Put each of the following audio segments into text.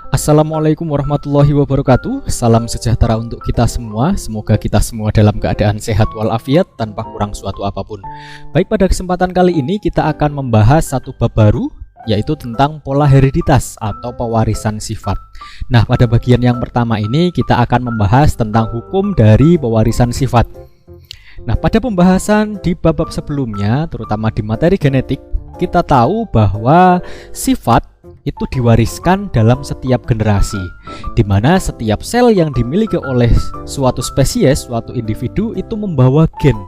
Assalamualaikum warahmatullahi wabarakatuh. Salam sejahtera untuk kita semua. Semoga kita semua dalam keadaan sehat walafiat tanpa kurang suatu apapun. Baik, pada kesempatan kali ini kita akan membahas satu bab baru, yaitu tentang pola hereditas atau pewarisan sifat. Nah, pada bagian yang pertama ini kita akan membahas tentang hukum dari pewarisan sifat. Nah, pada pembahasan di bab-bab sebelumnya, terutama di materi genetik, kita tahu bahwa sifat itu diwariskan dalam setiap generasi, di mana setiap sel yang dimiliki oleh suatu spesies, suatu individu itu membawa gen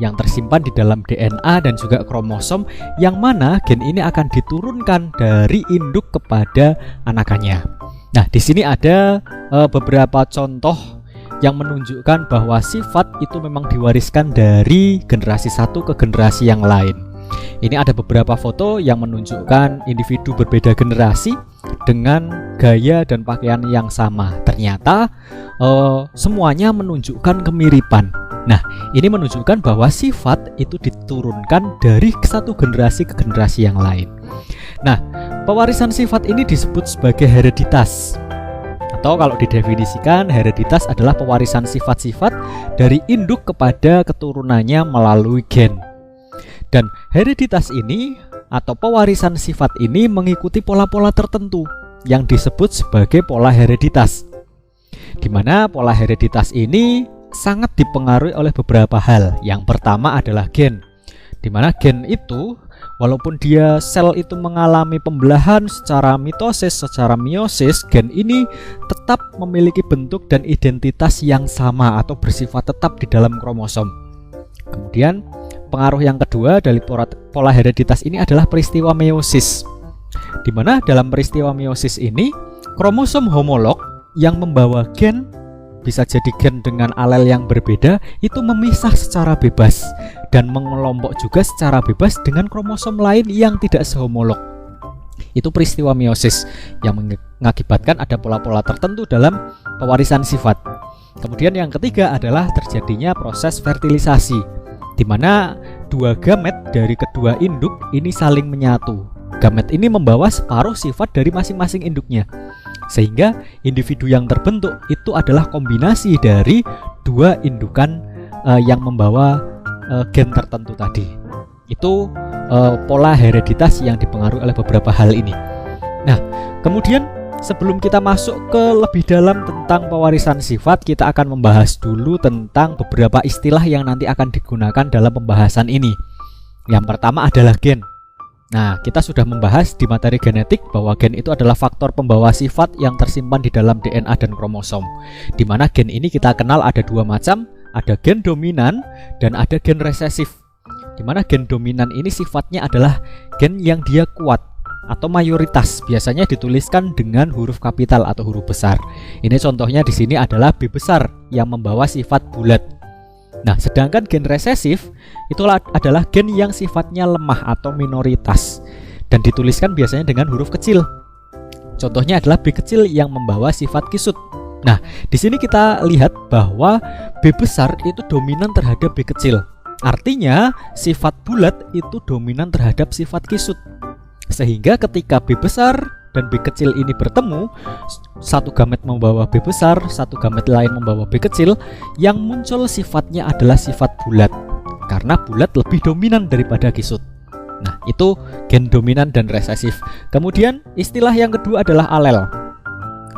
yang tersimpan di dalam DNA dan juga kromosom, yang mana gen ini akan diturunkan dari induk kepada anakannya. Nah, di sini ada beberapa contoh yang menunjukkan bahwa sifat itu memang diwariskan dari generasi satu ke generasi yang lain. Ini ada beberapa foto yang menunjukkan individu berbeda generasi dengan gaya dan pakaian yang sama. Ternyata semuanya menunjukkan kemiripan. Nah, ini menunjukkan bahwa sifat itu diturunkan dari satu generasi ke generasi yang lain. Nah, pewarisan sifat ini disebut sebagai hereditas. Atau kalau didefinisikan, hereditas adalah pewarisan sifat-sifat dari induk kepada keturunannya melalui gen. Dan hereditas ini atau pewarisan sifat ini mengikuti pola-pola tertentu yang disebut sebagai pola hereditas, di mana pola hereditas ini sangat dipengaruhi oleh beberapa hal. Yang pertama adalah gen, di mana gen itu walaupun dia sel itu mengalami pembelahan secara mitosis, secara meiosis, gen ini tetap memiliki bentuk dan identitas yang sama atau bersifat tetap di dalam kromosom. Kemudian pengaruh yang kedua dari pola hereditas ini adalah peristiwa meiosis, di mana dalam peristiwa meiosis ini kromosom homolog yang membawa gen, bisa jadi gen dengan alel yang berbeda, itu memisah secara bebas dan mengelompok juga secara bebas dengan kromosom lain yang tidak sehomolog. Itu peristiwa meiosis yang mengakibatkan ada pola-pola tertentu dalam pewarisan sifat. Kemudian yang ketiga adalah terjadinya proses fertilisasi, di mana dua gamet dari kedua induk ini saling menyatu. Gamet ini membawa separuh sifat dari masing-masing induknya, sehingga individu yang terbentuk itu adalah kombinasi dari dua indukan yang membawa gen tertentu tadi. Itu pola hereditas yang dipengaruhi oleh beberapa hal ini. Nah, kemudian sebelum kita masuk ke lebih dalam tentang pewarisan sifat, kita akan membahas dulu tentang beberapa istilah yang nanti akan digunakan dalam pembahasan ini. Yang pertama adalah gen. Nah, kita sudah membahas di materi genetik bahwa gen itu adalah faktor pembawa sifat yang tersimpan di dalam DNA dan kromosom, di mana gen ini kita kenal ada dua macam, ada gen dominan dan ada gen resesif. Di mana gen dominan ini sifatnya adalah gen yang dia kuat atau mayoritas, biasanya dituliskan dengan huruf kapital atau huruf besar. Ini contohnya di sini adalah B besar yang membawa sifat bulat. Nah, sedangkan gen resesif itulah adalah gen yang sifatnya lemah atau minoritas dan dituliskan biasanya dengan huruf kecil. Contohnya adalah B kecil yang membawa sifat kisut. Nah, di sini kita lihat bahwa B besar itu dominan terhadap B kecil. Artinya sifat bulat itu dominan terhadap sifat kisut. Sehingga ketika B besar dan B kecil ini bertemu, satu gamet membawa B besar, satu gamet lain membawa B kecil, yang muncul sifatnya adalah sifat bulat, karena bulat lebih dominan daripada kisut. Nah, itu gen dominan dan resesif. Kemudian istilah yang kedua adalah alel.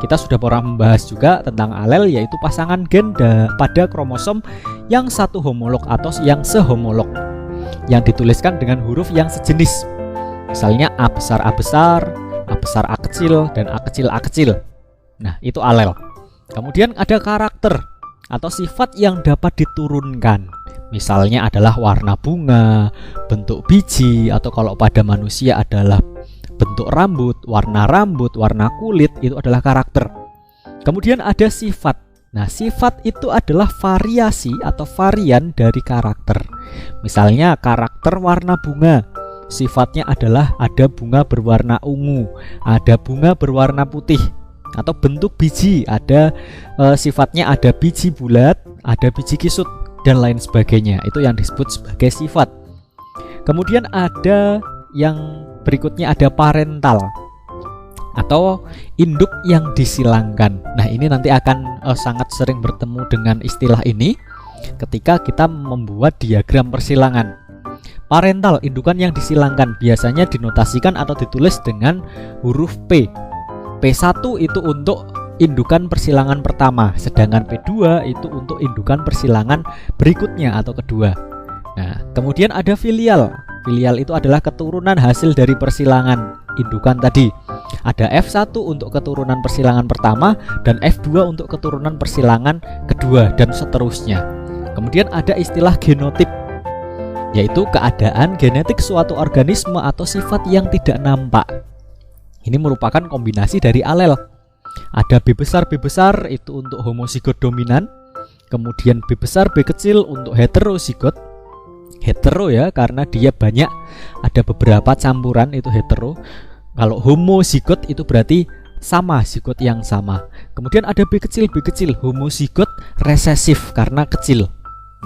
Kita sudah pernah membahas juga tentang alel, yaitu pasangan gen pada kromosom yang satu homolog atau yang sehomolog, yang dituliskan dengan huruf yang sejenis. Misalnya A besar A besar, A besar A kecil, dan A kecil A kecil. Nah, itu alel. Kemudian ada karakter atau sifat yang dapat diturunkan. Misalnya adalah warna bunga, bentuk biji, atau kalau pada manusia adalah bentuk rambut, warna kulit, itu adalah karakter. Kemudian ada sifat. Nah, sifat itu adalah variasi atau varian dari karakter. Misalnya karakter warna bunga, sifatnya adalah ada bunga berwarna ungu, ada bunga berwarna putih. Atau bentuk biji, ada sifatnya ada biji bulat, ada biji kisut, dan lain sebagainya. Itu yang disebut sebagai sifat. Kemudian ada yang berikutnya, ada parental. atau induk yang disilangkan. Nah, ini nanti akan sangat sering bertemu dengan istilah ini ketika kita membuat diagram persilangan. Parental, indukan yang disilangkan, biasanya dinotasikan atau ditulis dengan huruf P. P1 itu untuk indukan persilangan pertama, sedangkan P2 itu untuk indukan persilangan berikutnya atau kedua. Nah, kemudian ada filial. Filial itu adalah keturunan hasil dari persilangan indukan tadi. Ada F1 untuk keturunan persilangan pertama dan F2 untuk keturunan persilangan kedua dan seterusnya. Kemudian ada istilah genotip, yaitu keadaan genetik suatu organisme atau sifat yang tidak nampak. Ini merupakan kombinasi dari alel. Ada B besar itu untuk homozigot dominan, kemudian B besar B kecil untuk heterozigot. Hetero ya, karena dia banyak, ada beberapa campuran, itu hetero. Kalau homozigot itu berarti sama, zigot yang sama. Kemudian ada B kecil homozigot resesif karena kecil.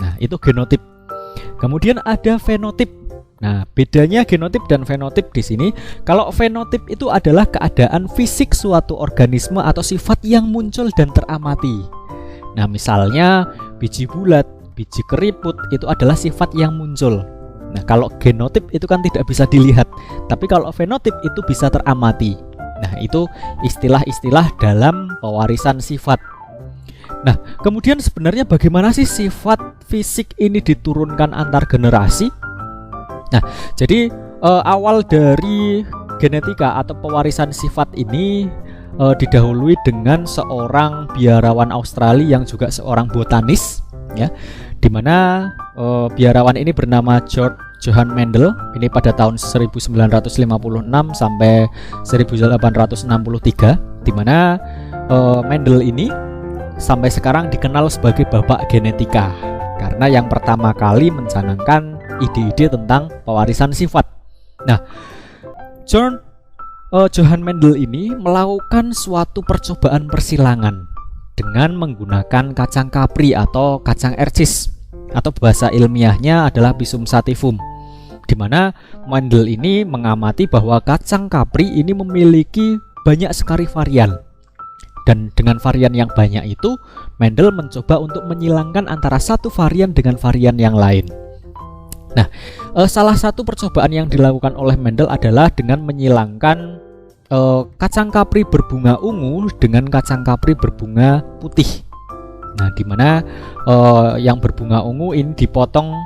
Nah, itu genotip. Kemudian ada fenotip. Nah, bedanya genotip dan fenotip di sini, kalau fenotip itu adalah keadaan fisik suatu organisme atau sifat yang muncul dan teramati. Nah, misalnya biji bulat, biji keriput itu adalah sifat yang muncul. Nah, kalau genotip itu kan tidak bisa dilihat, tapi kalau fenotip itu bisa teramati. Nah, itu istilah-istilah dalam pewarisan sifat. Nah, kemudian sebenarnya bagaimana sih sifat fisik ini diturunkan antar generasi? Nah, jadi awal dari genetika atau pewarisan sifat ini didahului dengan seorang biarawan Australia yang juga seorang botanis, ya, dimana biarawan ini bernama Johann Mendel. Ini pada tahun 1956 sampai 1863, dimana Mendel ini sampai sekarang dikenal sebagai bapak genetika karena yang pertama kali mencanangkan ide-ide tentang pewarisan sifat. Nah, Johann Mendel ini melakukan suatu percobaan persilangan dengan menggunakan kacang kapri atau kacang ercis, atau bahasa ilmiahnya adalah Pisum sativum, di mana Mendel ini mengamati bahwa kacang kapri ini memiliki banyak sekali varian. Dan dengan varian yang banyak itu, Mendel mencoba untuk menyilangkan antara satu varian dengan varian yang lain. Nah, salah satu percobaan yang dilakukan oleh Mendel adalah dengan menyilangkan kacang kapri berbunga ungu dengan kacang kapri berbunga putih. Nah, dimana yang berbunga ungu ini dipotong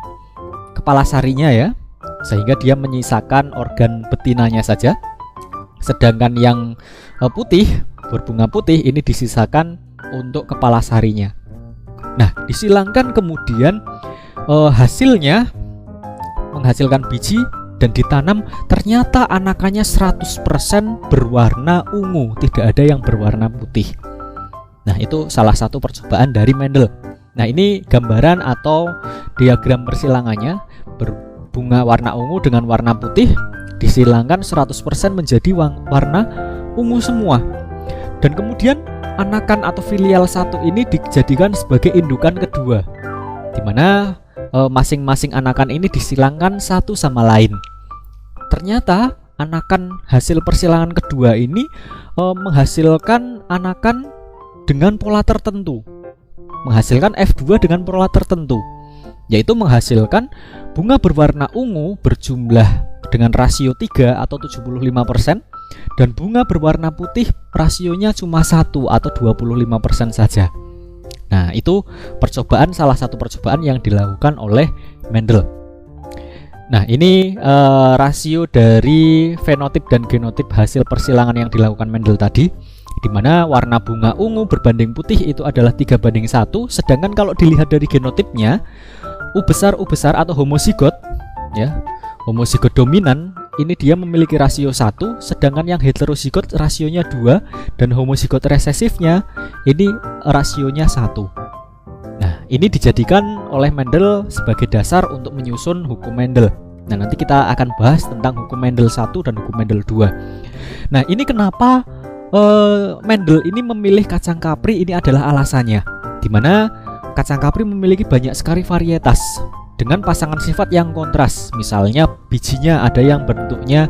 kepala sarinya ya, sehingga dia menyisakan organ betinanya saja. Sedangkan yang putih, berbunga putih ini disisakan untuk kepala sarinya. Nah, disilangkan kemudian hasilnya menghasilkan biji dan ditanam, ternyata anakannya 100% berwarna ungu, tidak ada yang berwarna putih. Nah, itu salah satu percobaan dari Mendel. Nah, ini gambaran atau diagram persilangannya, berbunga warna ungu dengan warna putih disilangkan 100% menjadi warna ungu semua. Dan kemudian anakan atau filial satu ini dijadikan sebagai indukan kedua, di mana masing-masing anakan ini disilangkan satu sama lain. Ternyata anakan hasil persilangan kedua ini menghasilkan anakan dengan pola tertentu, menghasilkan F2 dengan pola tertentu, yaitu menghasilkan bunga berwarna ungu berjumlah dengan rasio 3 atau 75%, dan bunga berwarna putih rasionya cuma 1 atau 25% saja. Nah, itu salah satu percobaan yang dilakukan oleh Mendel. Nah, ini rasio dari fenotip dan genotip hasil persilangan yang dilakukan Mendel tadi, di mana warna bunga ungu berbanding putih itu adalah 3:1. Sedangkan kalau dilihat dari genotipnya, U besar atau homozigot, ya, homozigot dominan ini dia memiliki rasio 1, sedangkan yang heterozigot rasionya 2, dan homozigot resesifnya ini rasionya 1. Nah, ini dijadikan oleh Mendel sebagai dasar untuk menyusun hukum Mendel. Nah, nanti kita akan bahas tentang hukum Mendel 1 dan hukum Mendel 2. Nah, ini kenapa Mendel ini memilih kacang kapri, ini adalah alasannya, dimana kacang kapri memiliki banyak sekali varietas dengan pasangan sifat yang kontras. Misalnya bijinya ada yang bentuknya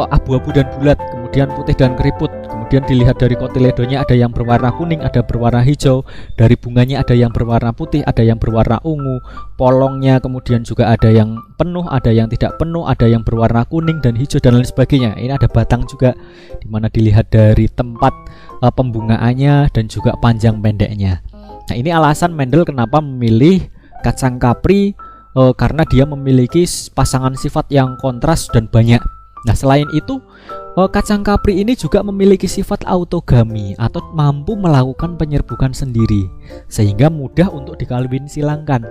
abu-abu dan bulat, kemudian kemudian putih dan keriput. Kemudian dilihat dari kotiledonya ada yang berwarna kuning, ada berwarna hijau. Dari bunganya ada yang berwarna putih, ada yang berwarna ungu. Polongnya kemudian juga ada yang penuh, ada yang tidak penuh, ada yang berwarna kuning dan hijau dan lain sebagainya. Ini ada batang juga, dimana dilihat dari tempat pembungaannya dan juga panjang pendeknya. Nah, ini alasan Mendel kenapa memilih kacang kapri, karena dia memiliki pasangan sifat yang kontras dan banyak. Nah, selain itu, kacang kapri ini juga memiliki sifat autogami atau mampu melakukan penyerbukan sendiri, sehingga mudah untuk dikawin silangkan.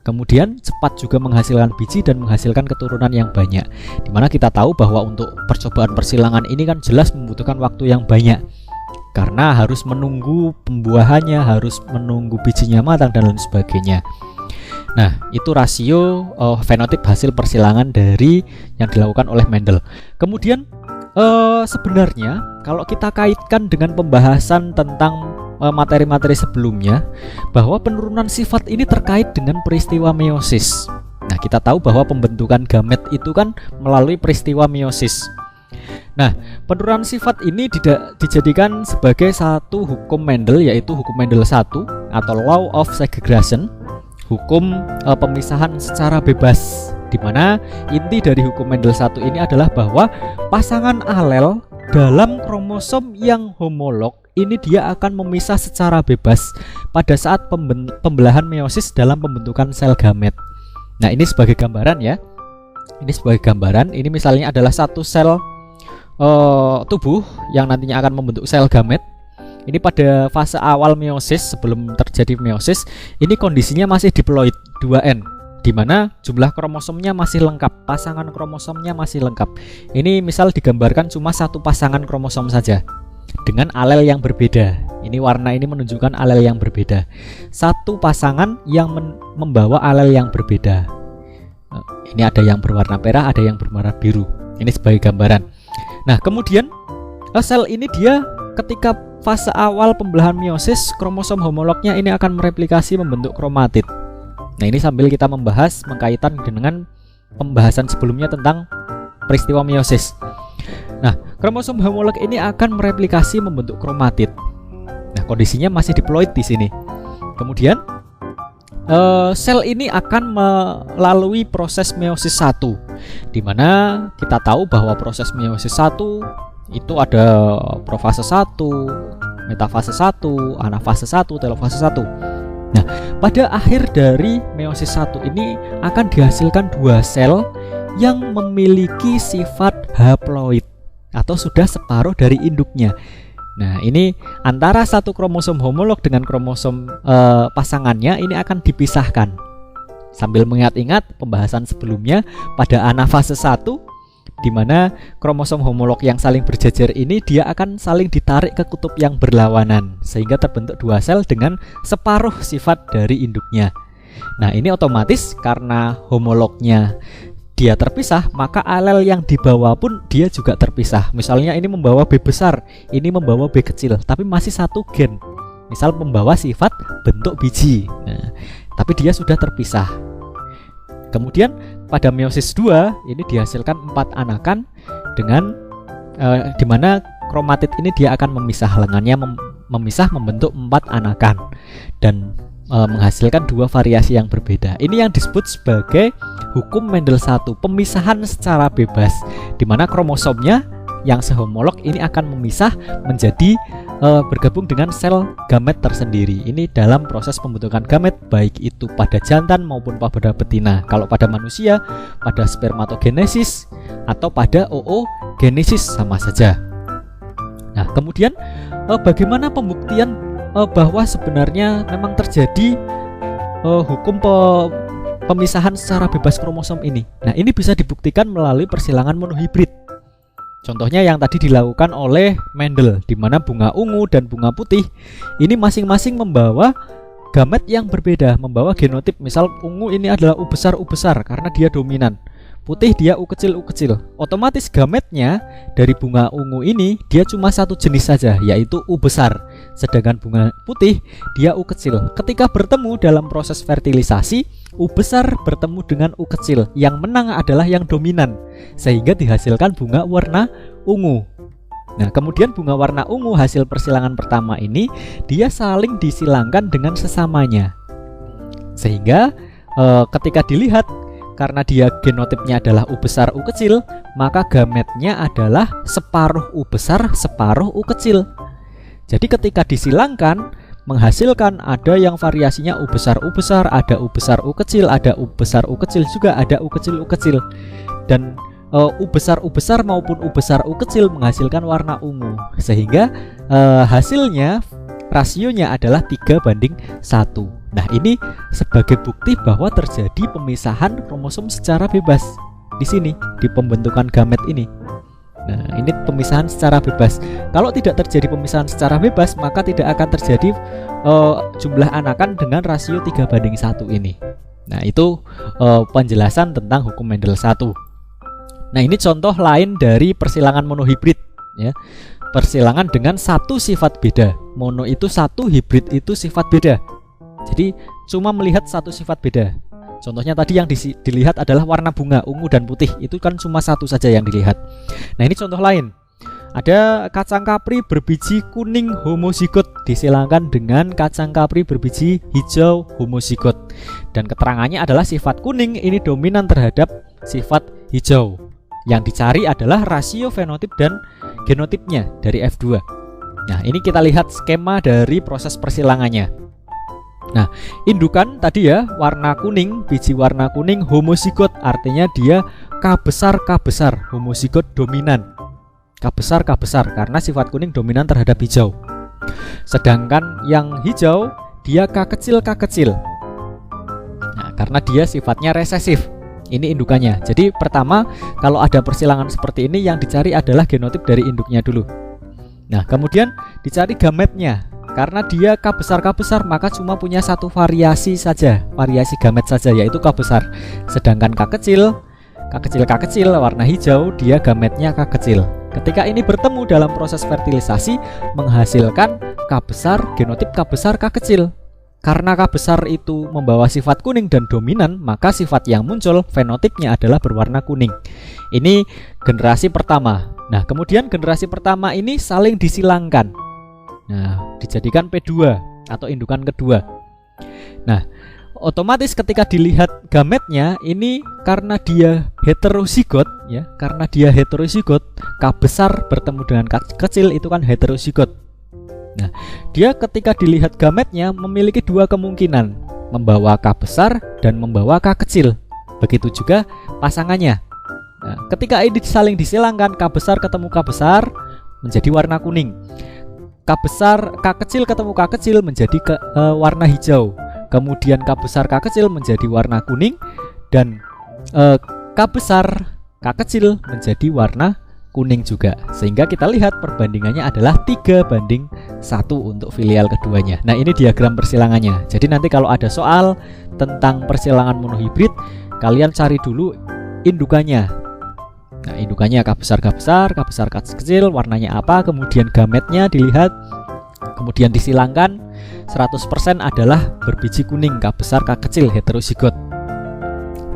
Kemudian cepat juga menghasilkan biji dan menghasilkan keturunan yang banyak. Dimana kita tahu bahwa untuk percobaan persilangan ini kan jelas membutuhkan waktu yang banyak, karena harus menunggu pembuahannya, harus menunggu bijinya matang dan lain sebagainya. Nah, itu rasio fenotip hasil persilangan dari yang dilakukan oleh Mendel. Kemudian sebenarnya kalau kita kaitkan dengan pembahasan tentang materi-materi sebelumnya, bahwa penurunan sifat ini terkait dengan peristiwa meiosis. Nah, kita tahu bahwa pembentukan gamet itu kan melalui peristiwa meiosis. Nah, penurunan sifat ini dijadikan sebagai satu hukum Mendel, yaitu hukum Mendel 1 atau Law of Segregation, hukum pemisahan secara bebas, di mana inti dari hukum Mendel 1 ini adalah bahwa pasangan alel dalam kromosom yang homolog ini dia akan memisah secara bebas pada saat pembelahan meiosis dalam pembentukan sel gamet. Nah, ini sebagai gambaran ya. Ini sebagai gambaran, ini misalnya adalah satu sel tubuh yang nantinya akan membentuk sel gamet. Ini pada fase awal meiosis, sebelum terjadi meiosis, ini kondisinya masih diploid 2N, di mana jumlah kromosomnya masih lengkap, pasangan kromosomnya masih lengkap. Ini misal digambarkan cuma satu pasangan kromosom saja dengan alel yang berbeda. Ini warna ini menunjukkan alel yang berbeda. Satu pasangan yang membawa alel yang berbeda. Ini ada yang berwarna merah, ada yang berwarna biru. Ini sebagai gambaran. Nah, kemudian sel ini dia ketika fase awal pembelahan meiosis, kromosom homolognya ini akan mereplikasi membentuk kromatid. Nah, ini sambil kita membahas mengkaitan dengan pembahasan sebelumnya tentang peristiwa meiosis. Nah, kromosom homolog ini akan mereplikasi membentuk kromatid. Nah, kondisinya masih diploid di sini. Kemudian sel ini akan melalui proses meiosis 1, di mana kita tahu bahwa proses meiosis 1 itu ada profase 1, metafase 1, anafase 1, telofase 1. Nah, pada akhir dari meiosis 1 ini akan dihasilkan dua sel yang memiliki sifat haploid atau sudah separuh dari induknya. Nah, ini antara satu kromosom homolog dengan kromosom pasangannya ini akan dipisahkan. Sambil mengingat-ingat pembahasan sebelumnya pada anafase 1, di mana kromosom homolog yang saling berjejer ini dia akan saling ditarik ke kutub yang berlawanan, sehingga terbentuk dua sel dengan separuh sifat dari induknya. Nah, ini otomatis karena homolognya dia terpisah, maka alel yang dibawa pun dia juga terpisah. Misalnya ini membawa B besar, ini membawa B kecil, tapi masih satu gen. Misal membawa sifat bentuk biji. Nah, tapi dia sudah terpisah. Kemudian pada meiosis 2 ini dihasilkan 4 anakan dengan di mana kromatid ini dia akan memisah lengannya, memisah membentuk 4 anakan dan menghasilkan dua variasi yang berbeda. Ini yang disebut sebagai hukum Mendel 1, pemisahan secara bebas, di mana kromosomnya yang sehomolog ini akan memisah menjadi bergabung dengan sel gamet tersendiri. Ini dalam proses pembentukan gamet, baik itu pada jantan maupun pada betina. Kalau pada manusia, pada spermatogenesis atau pada oogenesis sama saja. Nah, kemudian bagaimana pembuktian bahwa sebenarnya memang terjadi hukum pemisahan secara bebas kromosom ini? Nah, ini bisa dibuktikan melalui persilangan monohibrid. Contohnya yang tadi dilakukan oleh Mendel, di mana bunga ungu dan bunga putih ini masing-masing membawa gamet yang berbeda, membawa genotip. Misal ungu ini adalah U besar karena dia dominan. Putih dia U kecil. Otomatis gametnya dari bunga ungu ini dia cuma satu jenis saja, yaitu U besar. Sedangkan bunga putih dia U kecil. Ketika bertemu dalam proses fertilisasi, U besar bertemu dengan U kecil. Yang menang adalah yang dominan, sehingga dihasilkan bunga warna ungu. Nah, kemudian bunga warna ungu hasil persilangan pertama ini dia saling disilangkan dengan sesamanya. Sehingga ketika dilihat, karena dia genotipnya adalah U besar U kecil, maka gametnya adalah separuh U besar separuh U kecil. Jadi ketika disilangkan menghasilkan ada yang variasinya U besar, ada U besar U kecil, ada U besar U kecil juga, ada U kecil U kecil. Dan U besar maupun U besar U kecil menghasilkan warna ungu. Sehingga hasilnya rasionya adalah 3:1. Nah, ini sebagai bukti bahwa terjadi pemisahan kromosom secara bebas di sini, di pembentukan gamet ini. Nah, ini pemisahan secara bebas. Kalau tidak terjadi pemisahan secara bebas, maka tidak akan terjadi jumlah anakan dengan rasio 3:1 ini. Nah, itu penjelasan tentang hukum Mendel 1. Nah, ini contoh lain dari persilangan monohibrid ya. Persilangan dengan satu sifat beda. Mono itu satu, hibrid itu sifat beda. Jadi cuma melihat satu sifat beda. Contohnya tadi yang dilihat adalah warna bunga ungu dan putih. Itu kan cuma satu saja yang dilihat. Nah, ini contoh lain. Ada kacang kapri berbiji kuning homozigot disilangkan dengan kacang kapri berbiji hijau homozigot. Dan keterangannya adalah sifat kuning ini dominan terhadap sifat hijau. Yang dicari adalah rasio fenotip dan genotipnya dari F2. Nah, ini kita lihat skema dari proses persilangannya. Nah, indukan tadi ya, warna kuning, biji warna kuning homozigot, artinya dia K besar, homozigot dominan. K besar karena sifat kuning dominan terhadap hijau. Sedangkan yang hijau dia K kecil. Nah, karena dia sifatnya resesif. Ini indukannya. Jadi pertama, kalau ada persilangan seperti ini yang dicari adalah genotip dari induknya dulu. Nah, kemudian dicari gametnya. Karena dia K besar, maka cuma punya satu variasi saja, variasi gamet saja, yaitu K besar. Sedangkan K kecil warna hijau, dia gametnya K kecil. Ketika ini bertemu dalam proses fertilisasi, menghasilkan K besar, genotip K besar, K kecil. Karena K besar itu membawa sifat kuning dan dominan, maka sifat yang muncul fenotipnya adalah berwarna kuning. Ini generasi pertama. Nah, kemudian generasi pertama ini saling disilangkan. Nah, dijadikan P2 atau indukan kedua. Nah, otomatis ketika dilihat gametnya ini karena dia heterozigot ya, K besar bertemu dengan K kecil itu kan heterozigot. Nah, dia ketika dilihat gametnya memiliki dua kemungkinan, membawa K besar dan membawa K kecil. Begitu juga pasangannya. Nah, ketika ini saling disilangkan, K besar ketemu K besar menjadi warna kuning. K kecil ketemu K kecil menjadi warna hijau. Kemudian K besar K kecil menjadi warna kuning, dan K besar K kecil menjadi warna kuning juga. Sehingga kita lihat perbandingannya adalah 3:1 untuk filial keduanya. Nah, ini diagram persilangannya. Jadi nanti kalau ada soal tentang persilangan monohibrid, kalian cari dulu indukannya. Nah, indukannya K besar K kecil, warnanya apa, kemudian gametnya dilihat, kemudian disilangkan. 100% adalah berbiji kuning, K besar K kecil heterozigot.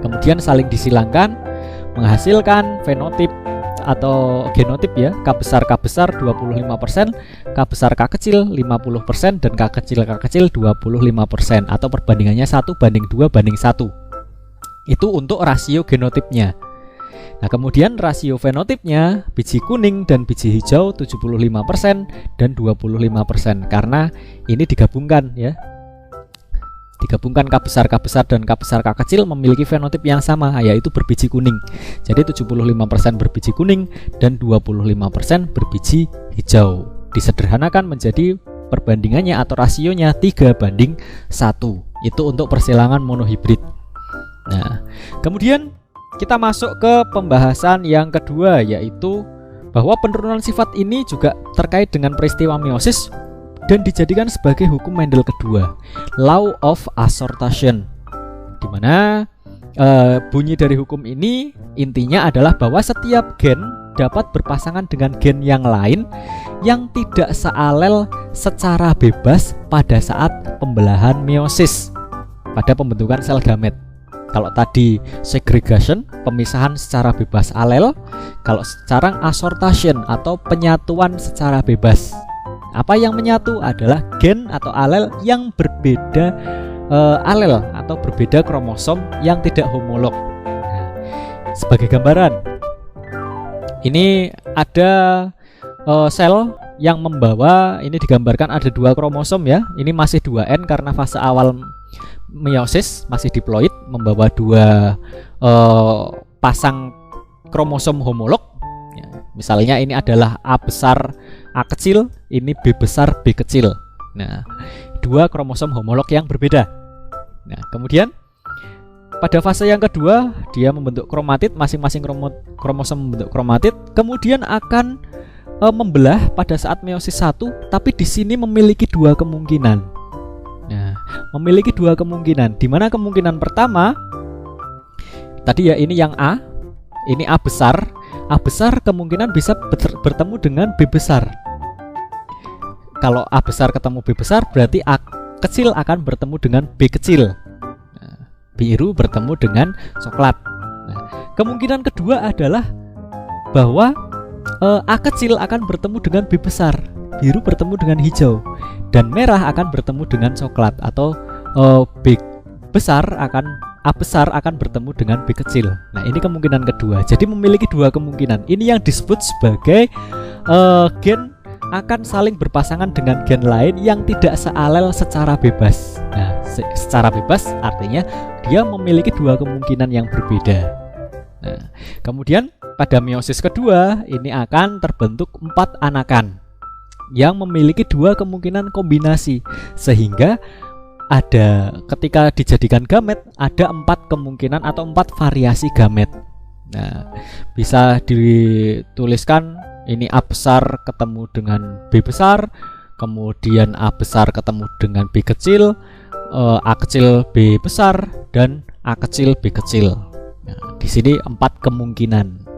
Kemudian saling disilangkan menghasilkan fenotip atau genotip ya, K besar 25%, K besar K kecil 50%, dan K kecil 25%, atau perbandingannya 1:2:1. Itu untuk rasio genotipnya. Nah, kemudian rasio fenotipnya biji kuning dan biji hijau 75% dan 25%, karena ini digabungkan ya. Digabungkan K besar dan K besar K kecil memiliki fenotip yang sama, yaitu berbiji kuning. Jadi 75% berbiji kuning dan 25% berbiji hijau. Disederhanakan menjadi perbandingannya atau rasionya 3:1. Itu untuk persilangan monohibrid. Nah, kemudian kita masuk ke pembahasan yang kedua, yaitu bahwa penurunan sifat ini juga terkait dengan peristiwa meiosis dan dijadikan sebagai hukum Mendel kedua, Law of Assortation, di mana bunyi dari hukum ini intinya adalah bahwa setiap gen dapat berpasangan dengan gen yang lain yang tidak sealel secara bebas pada saat pembelahan meiosis, pada pembentukan sel gamet. Kalau tadi segregation, pemisahan secara bebas alel, Kalau sekarang assortation atau penyatuan secara bebas. Apa yang menyatu adalah gen atau alel yang berbeda, alel atau berbeda kromosom yang tidak homolog. Nah, sebagai gambaran, ini ada sel yang membawa, ini digambarkan ada 2 kromosom ya. Ini masih 2N karena fase awal meiosis, masih diploid, membawa 2 pasang kromosom homolog ya. Misalnya ini adalah A besar A kecil, ini B besar B kecil. Nah, 2 kromosom homolog yang berbeda. Nah, kemudian pada fase yang kedua dia membentuk kromatid, masing-masing kromosom membentuk kromatid, kemudian akan membelah pada saat meiosis 1, tapi di sini memiliki 2 kemungkinan. Nah, memiliki 2 kemungkinan. Di mana kemungkinan pertama tadi ya, ini yang A, ini A besar. A besar kemungkinan bisa bertemu dengan B besar. Kalau A besar ketemu B besar, berarti A kecil akan bertemu dengan B kecil. Nah, biru bertemu dengan coklat. Nah, kemungkinan kedua adalah bahwa A kecil akan bertemu dengan B besar, biru bertemu dengan hijau, dan merah akan bertemu dengan coklat, atau B besar akan A besar akan bertemu dengan B kecil. Nah, ini kemungkinan kedua. Jadi memiliki 2 kemungkinan. Ini yang disebut sebagai gen akan saling berpasangan dengan gen lain yang tidak sealel secara bebas. Nah, secara bebas artinya dia memiliki 2 kemungkinan yang berbeda. Nah, kemudian pada meiosis kedua ini akan terbentuk 4 anakan yang memiliki 2 kemungkinan kombinasi, sehingga ada, ketika dijadikan gamet, ada 4 kemungkinan atau 4 variasi gamet. Nah, bisa dituliskan ini A besar ketemu dengan B besar, kemudian A besar ketemu dengan B kecil, A kecil B besar, dan A kecil B kecil. Nah, di sini 4 kemungkinan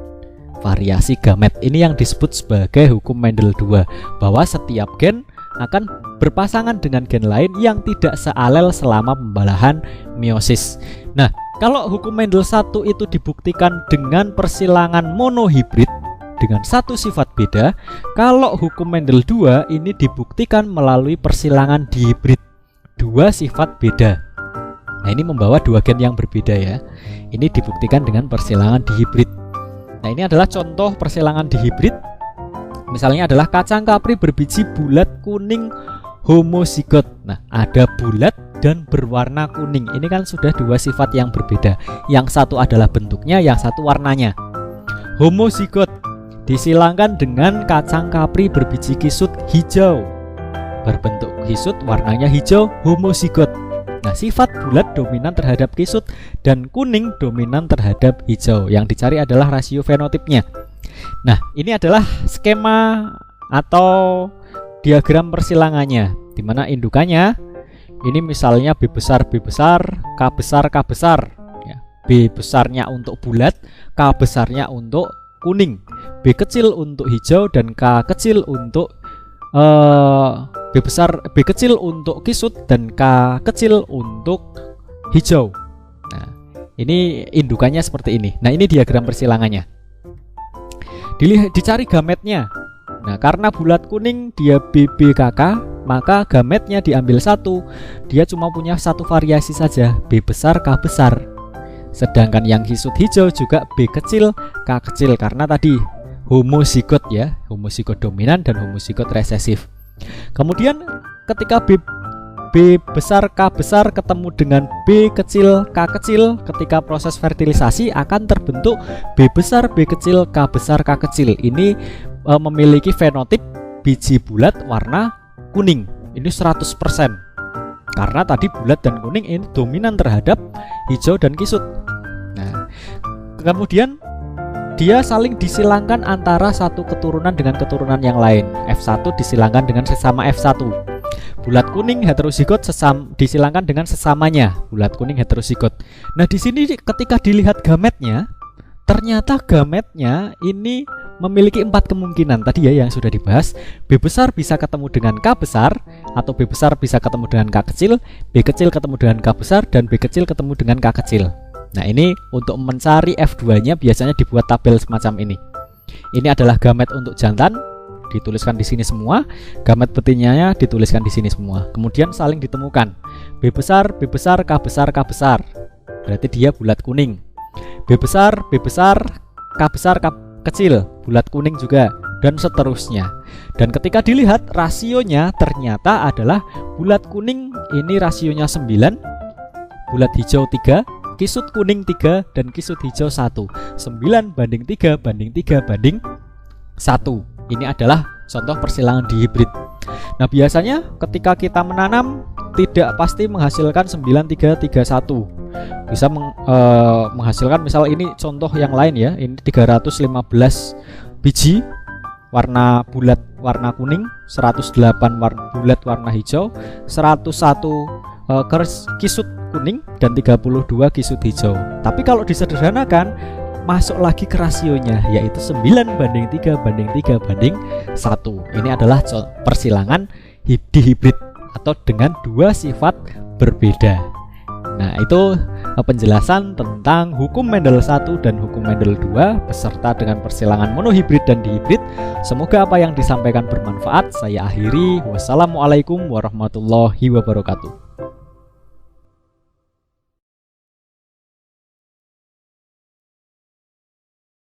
variasi gamet. Ini yang disebut sebagai hukum Mendel 2, bahwa setiap gen akan berpasangan dengan gen lain yang tidak sealel selama pembelahan meiosis. Nah, kalau hukum Mendel 1 itu dibuktikan dengan persilangan monohibrid dengan 1 sifat beda, kalau hukum Mendel 2 ini dibuktikan melalui persilangan dihibrid 2 sifat beda. Nah, ini membawa 2 gen yang berbeda ya. Ini dibuktikan dengan persilangan dihibrid. Nah, ini adalah contoh persilangan dihibrid. Misalnya adalah kacang kapri berbiji bulat kuning homozigot. Nah, ada bulat dan berwarna kuning. Ini kan sudah 2 sifat yang berbeda. Yang satu adalah bentuknya, yang satu warnanya. Homozigot disilangkan dengan kacang kapri berbiji kisut hijau, berbentuk kisut, warnanya hijau, homozigot. Nah, sifat bulat dominan terhadap kisut dan kuning dominan terhadap hijau. Yang dicari adalah rasio fenotipnya. Nah, ini adalah skema atau diagram persilangannya, di mana indukannya ini misalnya B besar B besar, K besar K besar ya. B besarnya untuk bulat, K besarnya untuk kuning, B kecil untuk hijau, dan K kecil untuk B kecil untuk kisut, dan K kecil untuk hijau. Nah, ini indukannya seperti ini. Nah, ini diagram persilangannya. Dicari gametnya. Nah, karena bulat kuning dia BBKK, maka gametnya diambil 1. Dia cuma punya 1 variasi saja, B besar K besar. Sedangkan yang kisut hijau juga B kecil K kecil, karena tadi homozigot ya, homozigot dominan dan homozigot resesif. Kemudian ketika B besar K besar ketemu dengan B kecil K kecil, ketika proses fertilisasi akan terbentuk B besar B kecil K besar K kecil. Ini memiliki fenotip biji bulat warna kuning. Ini 100%. Karena tadi bulat dan kuning ini dominan terhadap hijau dan kisut. Nah, kemudian dia saling disilangkan antara satu keturunan dengan keturunan yang lain. F1 disilangkan dengan sesama F1. Bulat kuning heterozigot disilangkan dengan sesamanya, bulat kuning heterozigot. Nah, di sini ketika dilihat gametnya, ternyata gametnya ini memiliki 4 kemungkinan tadi ya yang sudah dibahas. B besar bisa ketemu dengan K besar, atau B besar bisa ketemu dengan K kecil, B kecil ketemu dengan K besar, dan B kecil ketemu dengan K kecil. Nah, ini untuk mencari F2 nya biasanya dibuat tabel semacam ini. Ini adalah gamet untuk jantan, dituliskan di sini semua. Gamet betinanya dituliskan di sini semua. Kemudian saling ditemukan. B besar, B besar, K besar, K besar. Berarti dia bulat kuning. B besar, K besar, K kecil, bulat kuning juga, dan seterusnya. Dan ketika dilihat rasionya ternyata adalah bulat kuning ini rasionya 9, bulat hijau 3, kisut kuning 3, dan kisut hijau 1. 9 banding 3 banding 3 banding 1. Ini adalah contoh persilangan dihibrid. Nah, biasanya ketika kita menanam tidak pasti menghasilkan 9331. Bisa menghasilkan, misal ini contoh yang lain ya, ini 315 biji warna bulat warna kuning, 108 bulat warna hijau, 101 kisut kuning, dan 32 kisut hijau. Tapi kalau disederhanakan masuk lagi ke rasionya, yaitu 9 banding 3 banding 3 banding 1. Ini adalah persilangan dihibrid atau dengan dua sifat berbeda. Nah, itu penjelasan tentang hukum Mendel 1 dan hukum Mendel 2 beserta dengan persilangan monohibrid dan dihibrid. Semoga apa yang disampaikan bermanfaat. Saya akhiri. Wassalamualaikum warahmatullahi wabarakatuh.